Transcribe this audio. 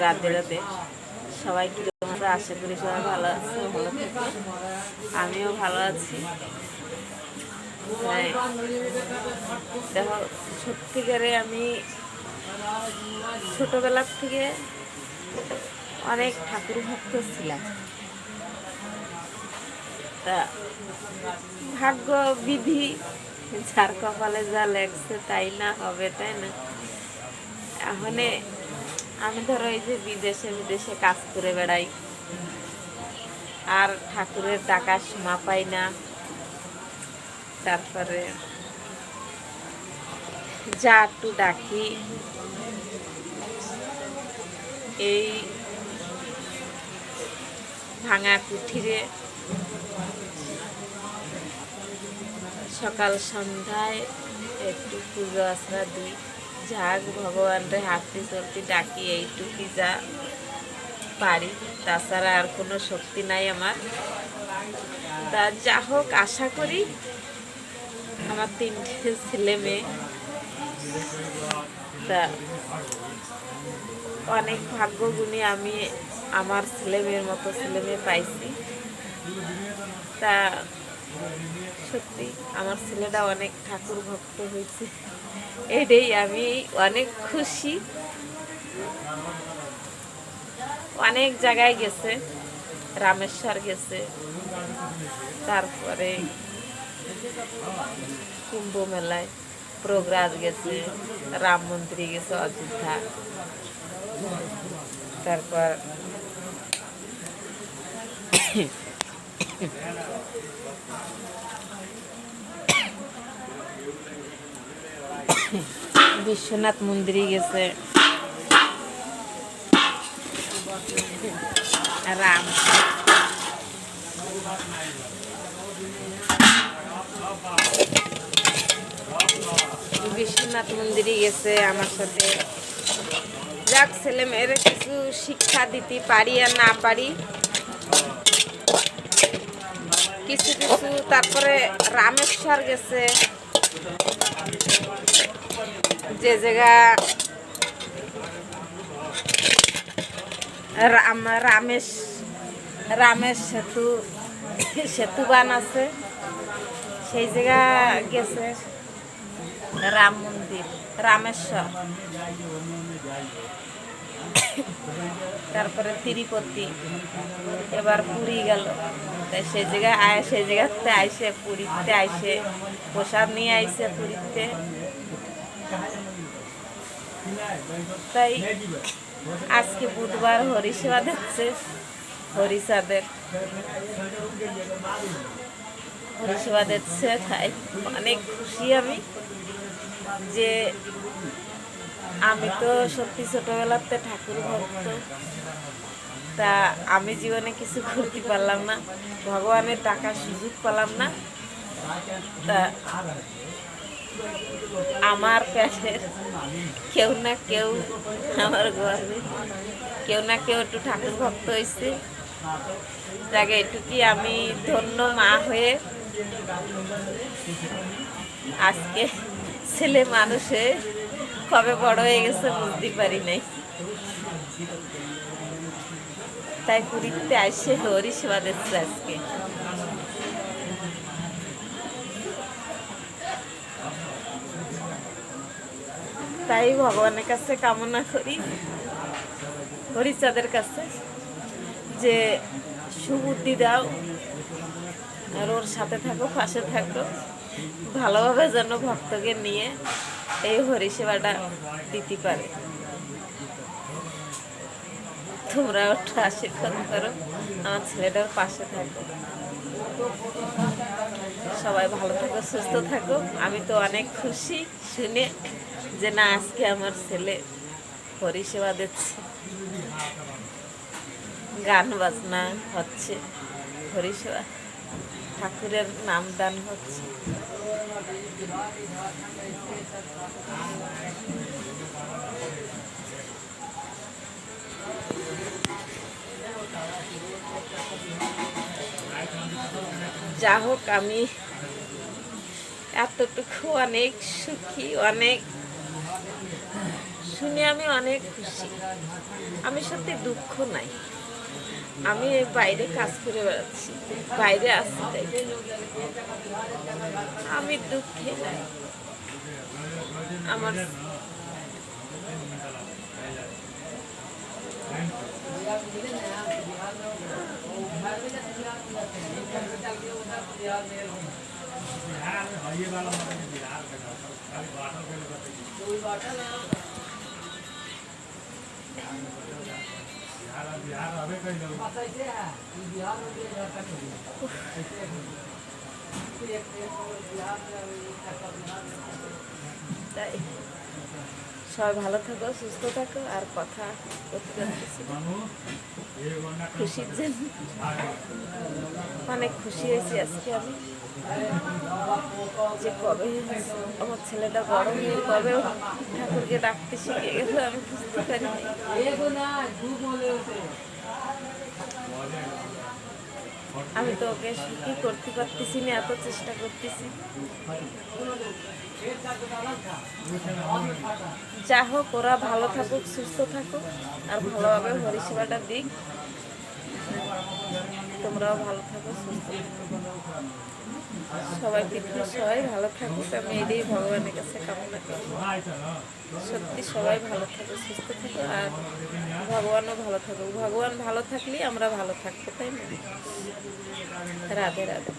রাতে রাতে সবাই কিরকম আছে, আশা করি সবাই ভালো আছে, ভালো থাকে। আমিও ভালো আছি। হ্যাঁ, দেখো, সত্যিকারে আমি ছোটবেলার থেকে অনেক ঠাকুর ভক্ত ছিলাম। তা ভাগ্য বিধি, যার কপালে যা লেগছে তাই না হবে, তাই না? এখন আমি ধরো এই যে বিদেশে বিদেশে কাজ করে বেড়াই, আর ঠাকুরের ডাকা শোনা পাই না। তারপরে যা একটু ডাকি, এই ভাঙা কুঠিরে সকাল সন্ধ্যায় একটু পুজো আশ্রা দিই, যাক ভগবানরে হাঁটতে চলতে ডাকি, এইটুকুই যা পারি। তাছাড়া আর কোনো শক্তি নাই আমার। তা যা হোক, আশা করি আমার 3টে ছেলে মেয়ে, তা অনেক ভাগ্যগুণী আমি আমার ছেলে মেয়ের মতো ছেলে মেয়ে পাইছি। তা সত্যি আমার ছেলেটা অনেক ঠাকুর ভক্ত হয়েছে, এটাই আমি অনেক খুশি। অনেক জায়গায় গেছে, রামেশ্বর গেছে, তারপরে কুম্ভ মেলায় প্রয়াগরাজ গেছে, রাম মন্দিরে গেছে অযোধ্যা, তারপর বিশ্বনাথ মন্দিরে গেছে, রাম বিশ্বনাথ মন্দিরে গেছে আমার সাথে। যাক, ছেলে মেয়েরা কিছু শিক্ষা দিতে পারি আর না পারি কিছু কিছু। তারপরে রামেশ্বর গেছে, যে জায়গা রামেশ সেতুবান আছে, সেই জায়গা গেছে। রাম মন্দির রামেশ্বর, তারপরে তিরুপতি, এবার পুরী গেল। তাই সেই জায়গাতে আইসে, পুরীতে আইসে প্রসাদ নিয়ে আইসে পুরীতে। তাই আজকে বুধবার হরিসেবা দিচ্ছে, হরিসেবা দিচ্ছে। তাই অনেক খুশি আমি, যে আমি তো সত্যি ছোটবেলাতে ঠাকুর ভক্ত, তা আমি জীবনে কিছু করতে পারলাম না, ভগবানের টাকার সুযোগ পেলাম না। তা আমার পেটের কেউ না কেউ, আমার ঘরে কেউ না কেউ একটু ঠাকুর ভক্ত হয়েছে। জায়গা এটুকুই আমি ধন্য মা হয়ে। আজকে ছেলে মানুষে কবে বড় হয়ে গেছে বুঝতে পারি নাই। তাই পুরীতে আসে হরিসেবা দিচ্ছে আজকে। তাই ভগবানের কাছে কামনা করি, হরিচাঁদের কাছে, যে সুবুদ্ধি দাও, আর ওর সাথে থাকো, পাশে থাকো, ভালোভাবে যেন ভক্তকে নিয়ে এই হরিসেবাটা দিতে পারে। তোমরা ওটা আশীর্বাদ করো, আমার ছেলেটার পাশে থাকো। সবাই ভালো থাকো, সুস্থ থাকো। আমি তো অনেক খুশি শুনে যে না, আজকে আমার ছেলে হরিসেবা দিচ্ছে, গান বাজনা হচ্ছে, হরিসেবা ঠাকুরের নাম দান হচ্ছে। যা হোক, আমি এতটুকু অনেক সুখী, অনেক শুনে আমি অনেক খুশি। আমি সত্যি দুঃখ নাই। আমি এই বাইরে কাজ করে বেড়াচ্ছি, বাইরে আসছি তাই আমি দুঃখে নাই। আমার তাই সবাই ভালো থাকো, সুস্থ থাকো। আর কথা করতে পারতেছি না। খুশির জন্য অনেক খুশি হয়েছি আজকে আমি, যে কবে আমার ছেলেটা বড় হয়ে কবে ঠাকুরকে ডাকতে শিখে গেল আমি বুঝতে পারিনি। আমি তো ওকে সুখী করতে পারতেছি না, এত চেষ্টা করতেছি। যা হোক, ওরা ভালো থাকুক, সুস্থ থাকুক, আর ভালোভাবে পরিষেবাটা দিক। তোমরাও ভালো থাকো, সুস্থ থাকো, সবাই পৃথিবীর সবাই ভালো থাকুক। আমি এটাই ভগবানের কাছে কামনা করি। সত্যি সবাই ভালো থাকো, সুস্থ থাকো, আর ভগবানও ভালো থাকুক। ভগবান ভালো থাকলেই আমরা ভালো থাকবো, তাই না? রাধে রাধে।